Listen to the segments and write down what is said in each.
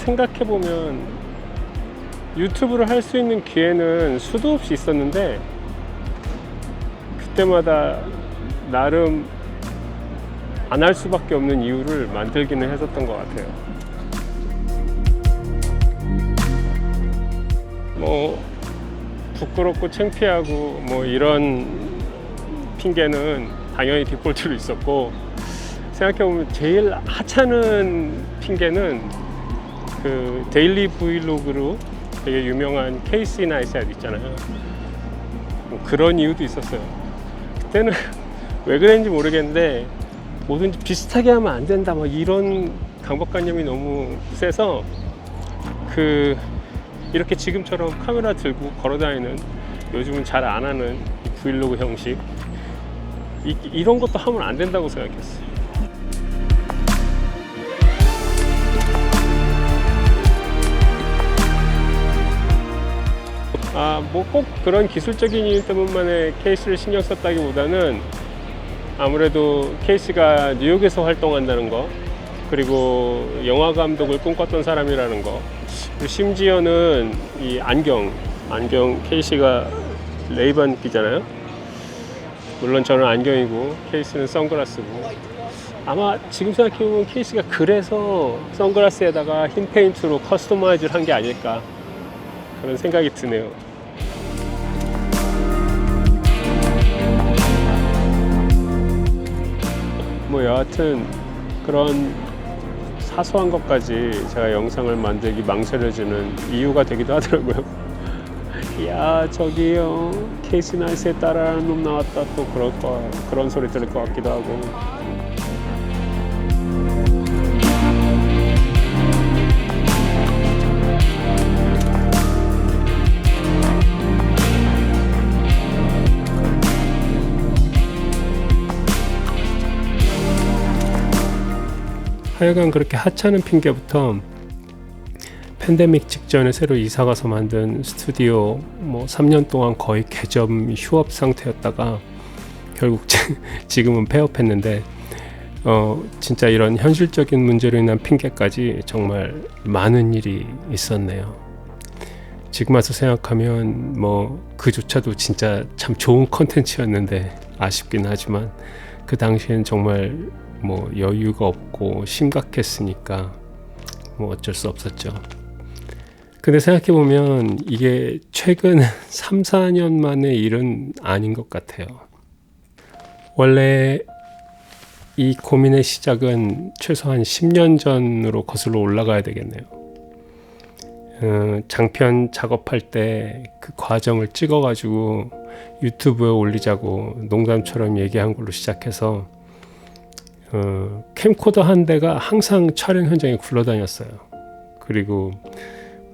생각해보면 유튜브를 할 수 있는 기회는 수도 없이 있었는데 그때마다 나름 안 할 수밖에 없는 이유를 만들기는 했었던 것 같아요. 뭐 부끄럽고 창피하고 뭐 이런 핑계는 당연히 디폴트로 있었고, 생각해보면 제일 하찮은 핑계는 그 데일리 브이로그로 되게 유명한 케이시 나이스햏 있잖아요. 뭐 그런 이유도 있었어요. 그때는 왜 그랬는지 모르겠는데 뭐든지 비슷하게 하면 안 된다 막 이런 강박관념이 너무 세서 이렇게 지금처럼 카메라 들고 걸어다니는, 요즘은 잘 안 하는 브이로그 형식, 이런 것도 하면 안 된다고 생각했어요. 뭐 꼭 그런 기술적인 이유 때문에 케이스를 신경 썼다기보다는 아무래도 케이스가 뉴욕에서 활동한다는 거, 그리고 영화 감독을 꿈꿨던 사람이라는 거, 그리고 심지어는 이 안경 케이스가 레이반 끼잖아요. 물론 저는 안경이고 케이스는 선글라스고, 아마 지금 생각해보면 케이스가 그래서 선글라스에다가 흰 페인트로 커스터마이즈를 한 게 아닐까 그런 생각이 드네요. 뭐 여하튼 그런 사소한 것까지 제가 영상을 만들기 망설여지는 이유가 되기도 하더라고요. 야, 저기요, 케이시 나이스에 따라하는 놈 나왔다, 또 그런 소리 들을 것 같기도 하고. 하여간 그렇게 하찮은 핑계부터 팬데믹 직전에 새로 이사가서 만든 스튜디오, 뭐 3년 동안 거의 개점 휴업 상태였다가 결국 지금은 폐업했는데, 진짜 이런 현실적인 문제로 인한 핑계까지 정말 많은 일이 있었네요. 지금 와서 생각하면 뭐 그조차도 진짜 참 좋은 컨텐츠였는데 아쉽긴 하지만, 그 당시엔 정말 뭐 여유가 없고 심각했으니까 뭐 어쩔 수 없었죠. 근데 생각해보면 이게 최근 3, 4년 만의 일은 아닌 것 같아요. 원래 이 고민의 시작은 최소한 10년 전으로 거슬러 올라가야 되겠네요. 장편 작업할 때 그 과정을 찍어가지고 유튜브에 올리자고 농담처럼 얘기한 걸로 시작해서 캠코더 한 대가 항상 촬영 현장에 굴러다녔어요. 그리고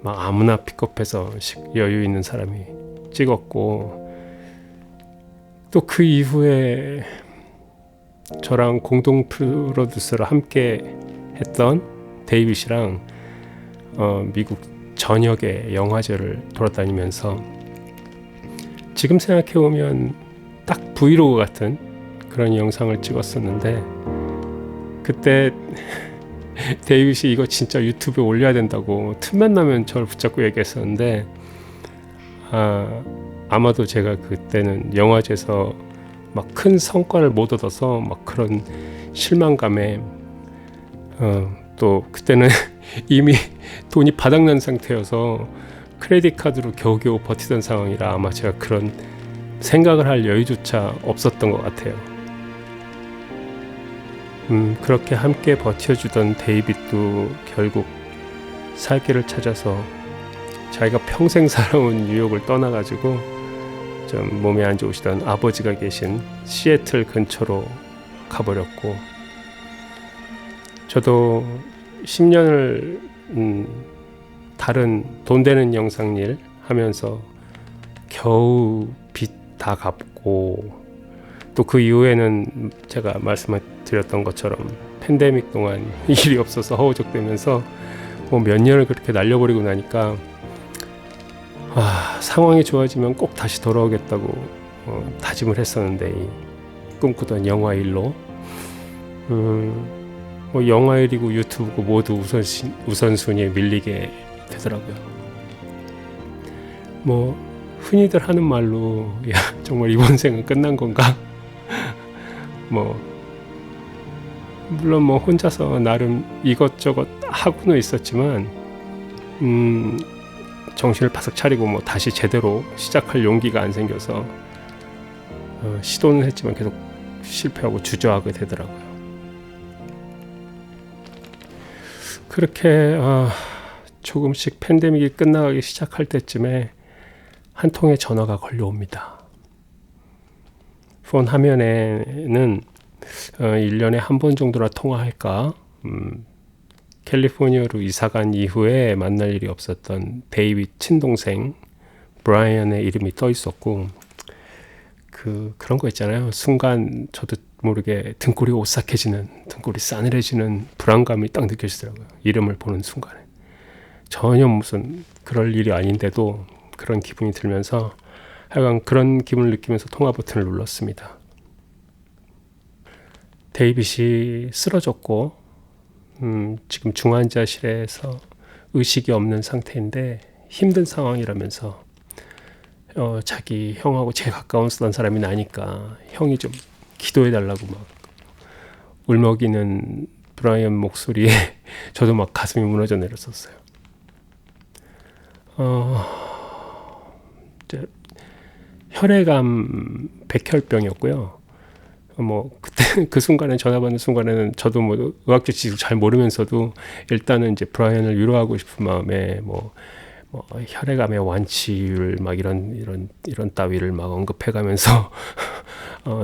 막 아무나 픽업해서 여유 있는 사람이 찍었고, 또 그 이후에 저랑 공동 프로듀서로 함께 했던 데이빗이랑 미국 전역의 영화제를 돌아다니면서, 지금 생각해보면 딱 브이로그 같은 그런 영상을 찍었었는데, 그때 데이빗이 이거 진짜 유튜브에 올려야 된다고 틈만 나면 저를 붙잡고 얘기했었는데, 아마도 제가 그때는 영화제에서 막 큰 성과를 못 얻어서 막 그런 실망감에, 또 그때는 이미 돈이 바닥난 상태여서 크레딧 카드로 겨우겨우 버티던 상황이라 아마 제가 그런 생각을 할 여유조차 없었던 것 같아요. 그렇게 함께 버텨주던 데이빗도 결국 살 길을 찾아서 자기가 평생 살아온 뉴욕을 떠나가지고 좀 몸이 안 좋으시던 아버지가 계신 시애틀 근처로 가버렸고, 저도 10년을 다른 돈 되는 영상 일 하면서 겨우 빚 다 갚고, 또 그 이후에는 제가 말씀드렸던 것처럼 팬데믹 동안 일이 없어서 허우적대면서 뭐 몇 년을 그렇게 날려버리고 나니까 상황이 좋아지면 꼭 다시 돌아오겠다고 다짐을 했었는데, 이 꿈꾸던 영화 일로 뭐 영화일이고 유튜브고 모두 우선순위에 밀리게 되더라고요. 뭐 흔히들 하는 말로 야 정말 이번 생은 끝난 건가? 뭐 물론 뭐 혼자서 나름 이것저것 하고는 있었지만 정신을 바싹 차리고 뭐 다시 제대로 시작할 용기가 안 생겨서 시도는 했지만 계속 실패하고 주저하게 되더라고요. 그렇게 조금씩 팬데믹이 끝나가기 시작할 때쯤에 한 통의 전화가 걸려옵니다. 폰 화면에는 1년에 한 번 정도나 통화할까, 캘리포니아로 이사간 이후에 만날 일이 없었던 데이빗 친동생 브라이언의 이름이 떠 있었고, 그런 거 있잖아요. 순간 저도 모르게 등골이 오싹해지는, 등골이 싸늘해지는 불안감이 딱 느껴지더라고요. 이름을 보는 순간에. 전혀 무슨 그럴 일이 아닌데도 그런 기분이 들면서 하여간 그런 기분을 느끼면서 통화 버튼을 눌렀습니다. 데이빗이 쓰러졌고 지금 중환자실에서 의식이 없는 상태인데 힘든 상황이라면서 자기 형하고 제일 가까운 사람이 나니까 형이 좀 기도해달라고 막 울먹이는 브라이언 목소리에 저도 막 가슴이 무너져 내렸었어요. 혈액암 백혈병이었고요. 뭐 그때 그 순간에 전화 받는 순간에는 저도 뭐 의학적 지식을 잘 모르면서도 일단은 이제 브라이언을 위로하고 싶은 마음에 뭐 혈액암의 완치율 막 이런 따위를 막 언급해가면서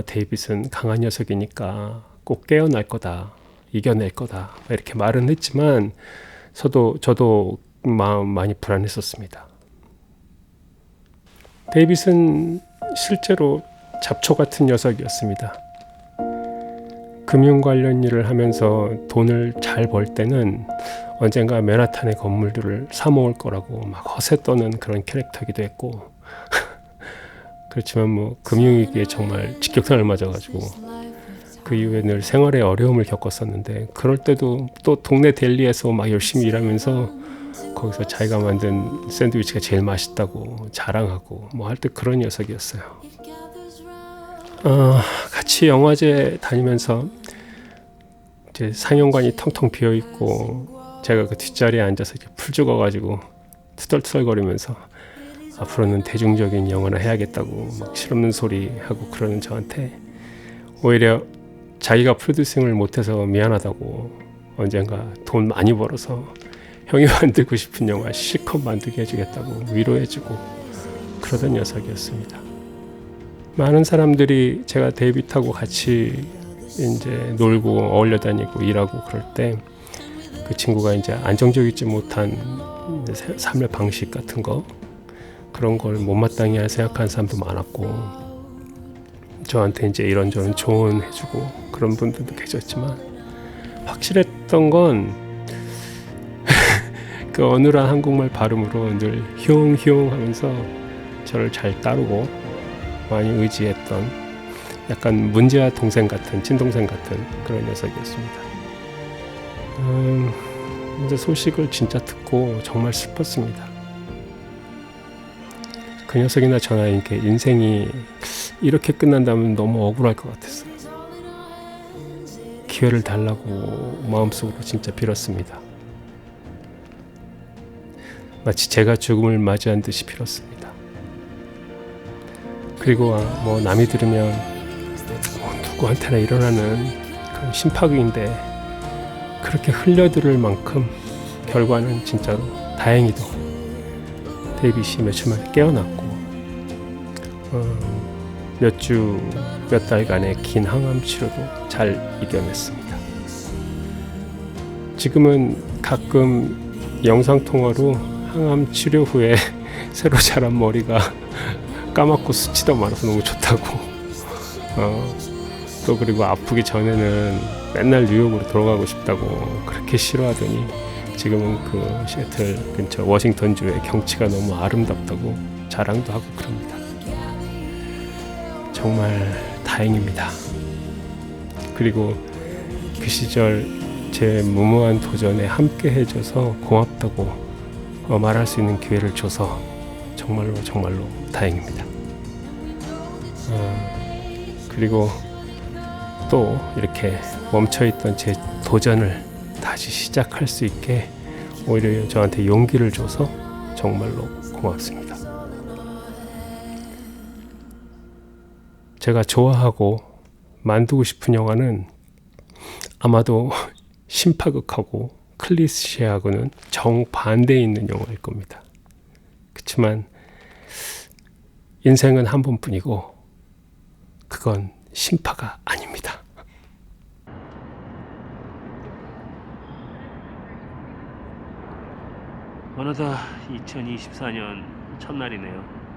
데이빗은 강한 녀석이니까 꼭 깨어날 거다, 이겨낼 거다 이렇게 말은 했지만 저도 마음 많이 불안했었습니다. 데이빗은 실제로 잡초 같은 녀석이었습니다. 금융 관련 일을 하면서 돈을 잘 벌 때는 언젠가 맨하탄의 건물들을 사모을 거라고 막 허세 떠는 그런 캐릭터이기도 했고 그렇지만 뭐 금융위기에 정말 직격탄을 맞아가지고 그 이후에 늘 생활에 어려움을 겪었었는데 그럴 때도 또 동네 델리에서 막 열심히 일하면서 거기서 자기가 만든 샌드위치가 제일 맛있다고 자랑하고 뭐 할 때 그런 녀석이었어요. 같이 영화제 다니면서 이제 상영관이 텅텅 비어 있고 제가 그 뒷자리에 앉아서 이렇게 풀 죽어가지고 투덜투덜거리면서 앞으로는 대중적인 영화를 해야겠다고 막 실없는 소리 하고 그러는 저한테 오히려 자기가 프로듀싱을 못해서 미안하다고 언젠가 돈 많이 벌어서 형이 만들고 싶은 영화 실컷 만들게 해주겠다고 위로해주고 그러던 녀석이었습니다. 많은 사람들이 제가 데이빗하고 같이 이제 놀고 어울려 다니고 일하고 그럴 때 그 친구가 이제 안정적이지 못한 삶의 방식 같은 거 그런 걸 못마땅히 생각하는 사람도 많았고 저한테 이제 이런저런 조언해주고 그런 분들도 계셨지만 확실했던 건 그 어눌한 한국말 발음으로 늘 흉흉 하면서 저를 잘 따르고 많이 의지했던 약간 문제아 동생 같은 친동생 같은 그런 녀석이었습니다. 이제 소식을 진짜 듣고 정말 슬펐습니다. 그 녀석이나 저나 이렇게 인생이 이렇게 끝난다면 너무 억울할 것 같았어요. 기회를 달라고 마음속으로 진짜 빌었습니다. 마치 제가 죽음을 맞이한 듯이 빌었습니다. 그리고 뭐 남이 들으면 누구한테나 일어나는 그런 심파극인데 그렇게 흘려들을 만큼 결과는 진짜로 다행히도 데이빗이 며칠 만에 깨어났고 몇 달간의 긴 항암 치료도 잘 이겨냈습니다. 지금은 가끔 영상통화로 항암 치료 후에 새로 자란 머리가 까맣고 수치도 많아서 너무 좋다고 또 그리고 아프기 전에는 맨날 뉴욕으로 돌아가고 싶다고 그렇게 싫어하더니 지금은 그 시애틀 근처 워싱턴주의 경치가 너무 아름답다고 자랑도 하고 그럽니다. 정말 다행입니다. 그리고 그 시절 제 무모한 도전에 함께 해줘서 고맙다고 말할 수 있는 기회를 줘서 정말로 다행입니다. 그리고 또 이렇게 멈춰있던 제 도전을 다시 시작할 수 있게 오히려 저한테 용기를 줘서 정말로 고맙습니다. 제가 좋아하고 만들고 싶은 영화는 아마도 심파극하고 클리셰하고는 정반대에 있는 영화일 겁니다. 그렇지만 인생은 한 번뿐이고 그건 심파가 아닙니다. 어느덧 2024년 첫날이네요.